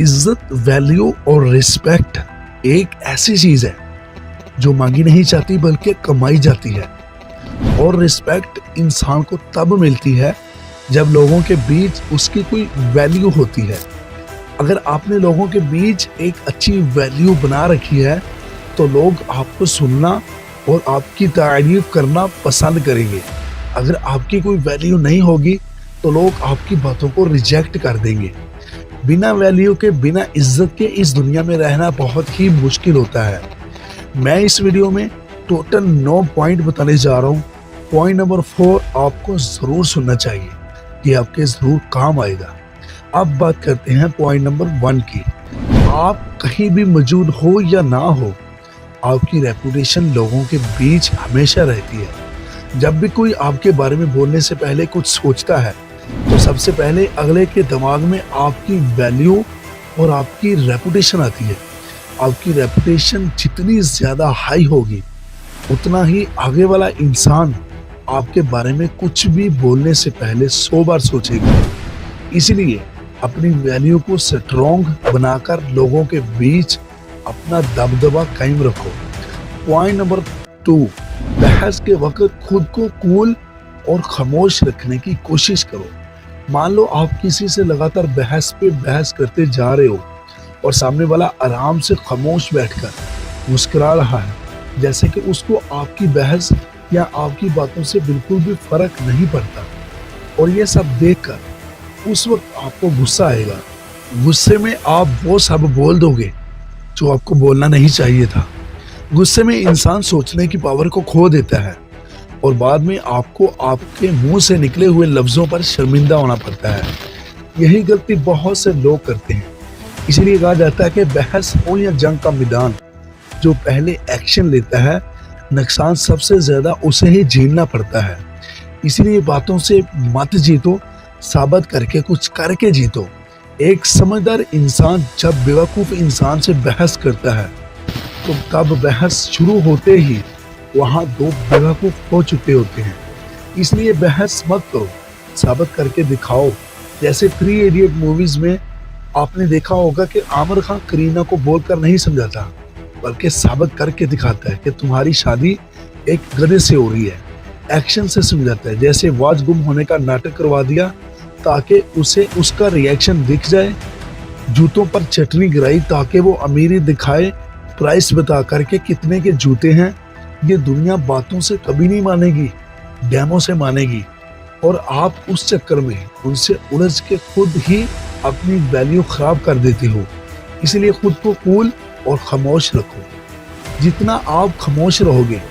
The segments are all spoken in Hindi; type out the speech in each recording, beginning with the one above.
इज्जत, वैल्यू और रिस्पेक्ट एक ऐसी चीज है जो मांगी नहीं जाती बल्कि कमाई जाती है। और रिस्पेक्ट इंसान को तब मिलती है जब लोगों के बीच उसकी कोई वैल्यू होती है। अगर आपने लोगों के बीच एक अच्छी वैल्यू बना रखी है तो लोग आपको सुनना और आपकी तारीफ करना पसंद करेंगे। अगर आपकी कोई वैल्यू नहीं होगी तो लोग आपकी बातों को रिजेक्ट कर देंगे। बिना वैल्यू के, बिना इज्जत के इस दुनिया में रहना बहुत ही मुश्किल होता है। मैं इस वीडियो में टोटल 9 पॉइंट बताने जा रहा हूँ। पॉइंट नंबर 4 आपको जरूर सुनना चाहिए, ये आपके जरूर काम आएगा। अब बात करते हैं पॉइंट नंबर 1 की। आप कहीं भी मौजूद हो या ना हो, आपकी रेपुटेशन लोगों के बीच हमेशा रहती है। जब भी कोई आपके बारे में बोलने से पहले कुछ सोचता है तो सबसे पहले अगले के दिमाग में आपकी वैल्यू और आपकी रेपुटेशन आती है। आपकी रेपुटेशन जितनी ज़्यादा हाई होगी उतना ही आगे वाला इंसान आपके बारे में कुछ भी बोलने से पहले 100 बार सोचेगा। इसलिए अपनी वैल्यू को स्ट्रॉन्ग बनाकर लोगों के बीच अपना दबदबा कायम रखो। पॉइंट नंबर 2, बहस के वक्त खुद को कूल और खामोश रखने की कोशिश करो। मान लो आप किसी से लगातार बहस पे बहस करते जा रहे हो और सामने वाला आराम से खामोश बैठकर मुस्कुरा रहा है, जैसे कि उसको आपकी बहस या आपकी बातों से बिल्कुल भी फर्क नहीं पड़ता। और ये सब देखकर उस वक्त आपको गुस्सा आएगा। गुस्से में आप वो सब बोल दोगे जो आपको बोलना नहीं चाहिए था। गुस्से में इंसान सोचने की पावर को खो देता है और बाद में आपको आपके मुंह से निकले हुए लफ्जों पर शर्मिंदा होना पड़ता है। यही गलती बहुत से लोग करते हैं। इसीलिए कहा जाता है कि बहस हो या जंग का मैदान, जो पहले एक्शन लेता है नुकसान सबसे ज्यादा उसे ही झेलना पड़ता है। इसीलिए बातों से मत जीतो, साबित करके कुछ करके जीतो। एक समझदार इंसान जब बेवकूफ इंसान से बहस करता है तो तब बहस शुरू होते ही वहां 2 बेवकूफ हो चुके होते हैं। इसलिए बहस मत करो, साबित करके दिखाओ। जैसे 3 इडियट मूवीज में आपने देखा होगा कि आमिर खान करीना को बोलकर नहीं समझाता बल्कि साबित करके दिखाता है कि तुम्हारी शादी एक गधे से हो रही है। एक्शन से समझाता है, जैसे वाच गुम होने का नाटक करवा दिया ताकि उसे उसका रिएक्शन दिख जाए। जूतों पर चटनी गिराई ताकि वो अमीरी दिखाए, प्राइस बता करके कितने के जूते हैं। ये दुनिया बातों से कभी नहीं मानेगी, डेमो से मानेगी। और आप उस चक्कर में उनसे उलझ के खुद ही अपनी वैल्यू खराब कर देते हो। इसलिए खुद को कूल और खामोश रखो। जितना आप खामोश रहोगे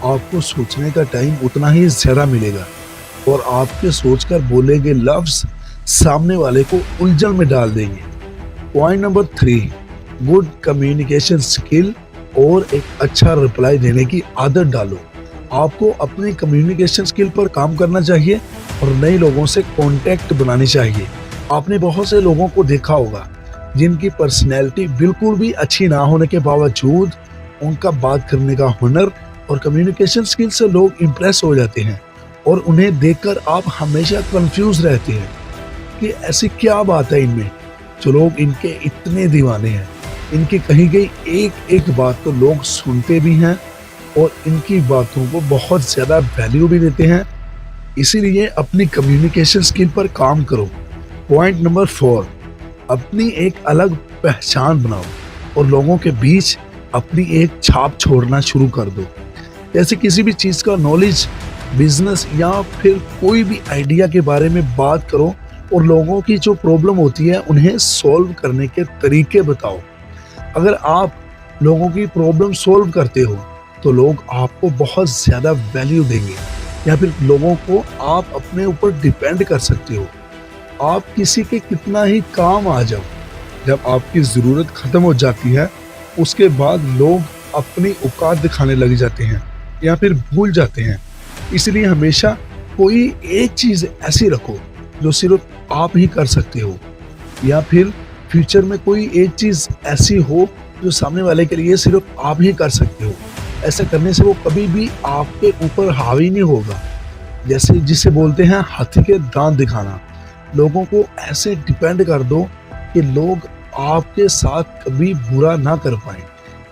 आपको सोचने का टाइम उतना ही ज्यादा मिलेगा और आपके सोचकर बोले गए लफ्ज सामने वाले को उलझन में डाल देंगे। Point number 3, good communication skill और एक अच्छा रिप्लाई देने की आदत डालो। आपको अपने कम्युनिकेशन स्किल पर काम करना चाहिए और नए लोगों से कांटेक्ट बनानी चाहिए। आपने बहुत से लोगों को देखा होगा जिनकी पर्सनैलिटी बिल्कुल भी अच्छी ना होने के बावजूद उनका बात करने का हुनर और कम्युनिकेशन स्किल से लोग इम्प्रेस हो जाते हैं और उन्हें देखकर आप हमेशा कंफ्यूज रहते हैं कि ऐसी क्या बात है इनमें जो लोग इनके इतने दीवाने हैं। इनकी कही गई एक एक बात तो लोग सुनते भी हैं और इनकी बातों को बहुत ज़्यादा वैल्यू भी देते हैं। इसीलिए अपनी कम्युनिकेशन स्किल पर काम करो। पॉइंट नंबर 4, अपनी एक अलग पहचान बनाओ और लोगों के बीच अपनी एक छाप छोड़ना शुरू कर दो। जैसे किसी भी चीज़ का नॉलेज, बिजनेस या फिर कोई भी आइडिया के बारे में बात करो और लोगों की जो प्रॉब्लम होती है उन्हें सॉल्व करने के तरीके बताओ। अगर आप लोगों की प्रॉब्लम सॉल्व करते हो तो लोग आपको बहुत ज़्यादा वैल्यू देंगे या फिर लोगों को आप अपने ऊपर डिपेंड कर सकते हो। आप किसी के कितना ही काम आ जाओ, जब आपकी ज़रूरत ख़त्म हो जाती है उसके बाद लोग अपनी औकात दिखाने लग जाते हैं या फिर भूल जाते हैं। इसलिए हमेशा कोई एक चीज़ ऐसी रखो जो सिर्फ आप ही कर सकते हो, या फिर फ्यूचर में कोई एक चीज़ ऐसी हो जो सामने वाले के लिए सिर्फ आप ही कर सकते हो। ऐसा करने से वो कभी भी आपके ऊपर हावी नहीं होगा। जैसे जिसे बोलते हैं हाथी के दांत दिखाना। लोगों को ऐसे डिपेंड कर दो कि लोग आपके साथ कभी बुरा ना कर पाए।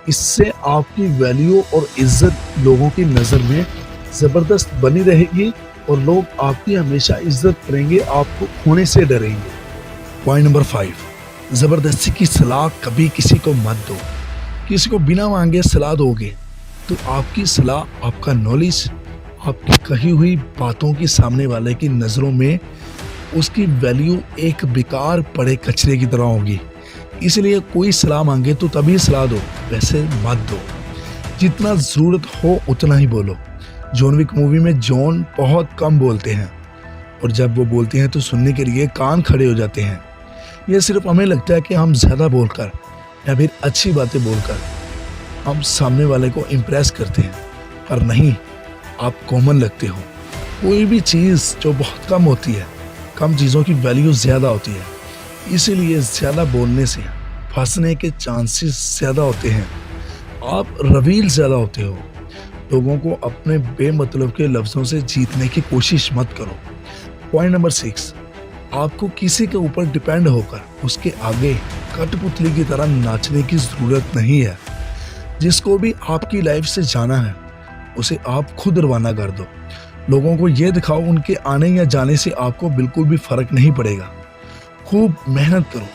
इससे आपकी वैल्यू और इज्जत लोगों की नज़र में ज़बरदस्त बनी रहेगी और लोग आपकी हमेशा इज्जत करेंगे, आपको खोने से डरेंगे। पॉइंट नंबर 5, ज़बरदस्ती की सलाह कभी किसी को मत दो। किसी को बिना मांगे सलाह दोगे तो आपकी सलाह, आपका नॉलेज, आपकी कही हुई बातों की सामने वाले की नज़रों में उसकी वैल्यू एक बेकार पड़े कचरे की तरह होगी। इसलिए कोई सलाह मांगे तो तभी सलाह दो, वैसे मत दो। जितना ज़रूरत हो उतना ही बोलो। जॉन विक मूवी में जॉन बहुत कम बोलते हैं और जब वो बोलते हैं तो सुनने के लिए कान खड़े हो जाते हैं। यह सिर्फ हमें लगता है कि हम ज़्यादा बोलकर या फिर अच्छी बातें बोलकर हम सामने वाले को इम्प्रेस करते हैं, पर नहीं, आप कॉमन लगते हो। कोई भी चीज़ जो बहुत कम होती है, कम चीज़ों की वैल्यू ज़्यादा होती है। इसीलिए ज़्यादा बोलने से फंसने के चांसेस ज़्यादा होते हैं। आप रवील ज़्यादा होते हो। लोगों को अपने बेमतलब के लफ्ज़ों से जीतने की कोशिश मत करो। पॉइंट नंबर 6, आपको किसी के ऊपर डिपेंड होकर उसके आगे कठपुतली की तरह नाचने की ज़रूरत नहीं है। जिसको भी आपकी लाइफ से जाना है उसे आप खुद रवाना कर दो। लोगों को ये दिखाओ, उनके आने या जाने से आपको बिल्कुल भी फ़र्क नहीं पड़ेगा। खूब मेहनत करो,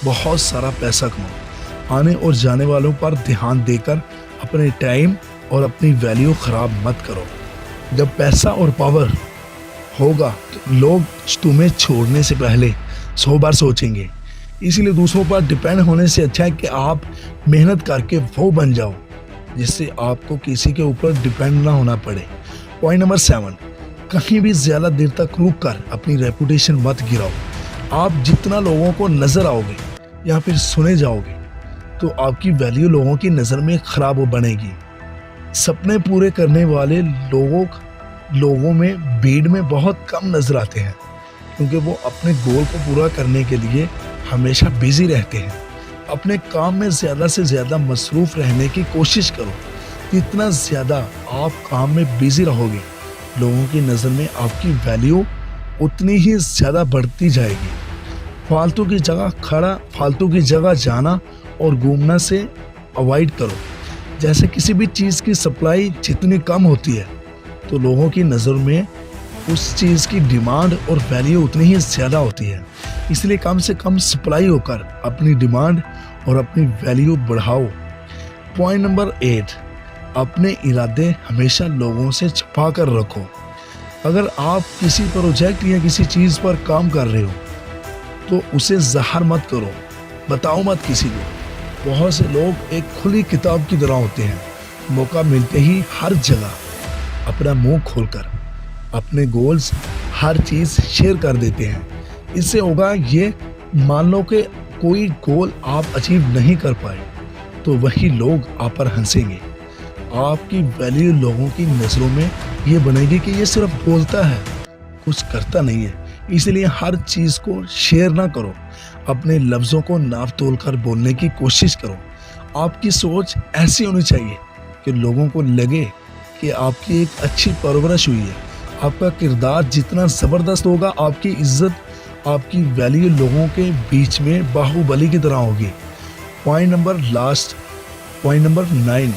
बहुत सारा पैसा कमाओ। आने और जाने वालों पर ध्यान देकर अपने टाइम और अपनी वैल्यू ख़राब मत करो। जब पैसा और पावर होगा तो लोग तुम्हें छोड़ने से पहले 100 बार सोचेंगे। इसीलिए दूसरों पर डिपेंड होने से अच्छा है कि आप मेहनत करके वो बन जाओ जिससे आपको किसी के ऊपर डिपेंड ना होना पड़े। पॉइंट नंबर 7, कहीं भी ज़्यादा देर तक रुक कर अपनी रेपुटेशन मत गिराओ। आप जितना लोगों को नज़र आओगे या फिर सुने जाओगे तो आपकी वैल्यू लोगों की नज़र में ख़राब हो बनेगी। सपने पूरे करने वाले लोगों में भीड़ में बहुत कम नज़र आते हैं क्योंकि वो अपने गोल को पूरा करने के लिए हमेशा बिजी रहते हैं। अपने काम में ज़्यादा से ज़्यादा मसरूफ़ रहने की कोशिश करो। जितना ज़्यादा आप काम में बिजी रहोगे लोगों की नज़र में आपकी वैल्यू उतनी ही ज़्यादा बढ़ती जाएगी। फालतू की जगह जाना और घूमना से अवॉइड करो। जैसे किसी भी चीज़ की सप्लाई जितनी कम होती है तो लोगों की नज़र में उस चीज़ की डिमांड और वैल्यू उतनी ही ज़्यादा होती है। इसलिए कम से कम सप्लाई होकर अपनी डिमांड और अपनी वैल्यू बढ़ाओ। पॉइंट नंबर 8, अपने इरादे हमेशा लोगों से छुपा कर रखो। अगर आप किसी प्रोजेक्ट या किसी चीज़ पर काम कर रहे हो तो उसे ज़ाहिर मत करो, बताओ मत किसी को। बहुत से लोग एक खुली किताब की तरह होते हैं, मौका मिलते ही हर जगह अपना मुंह खोलकर अपने गोल्स हर चीज़ शेयर कर देते हैं। इससे होगा ये, मान लो कि कोई गोल आप अचीव नहीं कर पाए तो वही लोग आप पर हंसेंगे। आपकी वैल्यू लोगों की नज़रों में ये बनेगी कि ये सिर्फ बोलता है, कुछ करता नहीं है। इसलिए हर चीज़ को शेयर ना करो, अपने लफ्ज़ों को नाप तोल कर बोलने की कोशिश करो। आपकी सोच ऐसी होनी चाहिए कि लोगों को लगे कि आपकी एक अच्छी परवरिश हुई है। आपका किरदार जितना ज़बरदस्त होगा, आपकी इज्जत, आपकी वैल्यू लोगों के बीच में बाहुबली की तरह होगी। पॉइंट नंबर 9,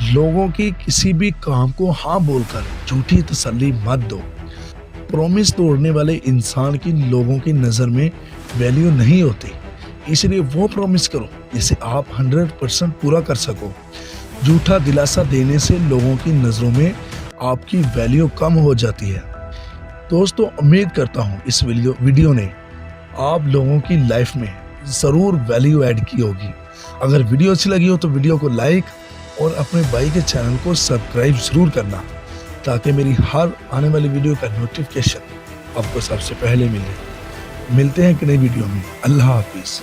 लोगों की किसी भी काम को हाँ बोलकर झूठी तसल्ली मत दो। प्रॉमिस तोड़ने वाले इंसान की लोगों की नज़र में वैल्यू नहीं होती। इसलिए वो प्रॉमिस करो जिसे आप 100% पूरा कर सको। झूठा दिलासा देने से लोगों की नज़रों में आपकी वैल्यू कम हो जाती है। दोस्तों, उम्मीद करता हूँ इस वीडियो ने आप लोगों की लाइफ में ज़रूर वैल्यू ऐड की होगी। अगर वीडियो अच्छी लगी हो तो वीडियो को लाइक और अपने भाई के चैनल को सब्सक्राइब ज़रूर करना ताकि मेरी हर आने वाली वीडियो का नोटिफिकेशन आपको सबसे पहले मिले। मिलते हैं कि नई वीडियो में। अल्लाह हाफिज़।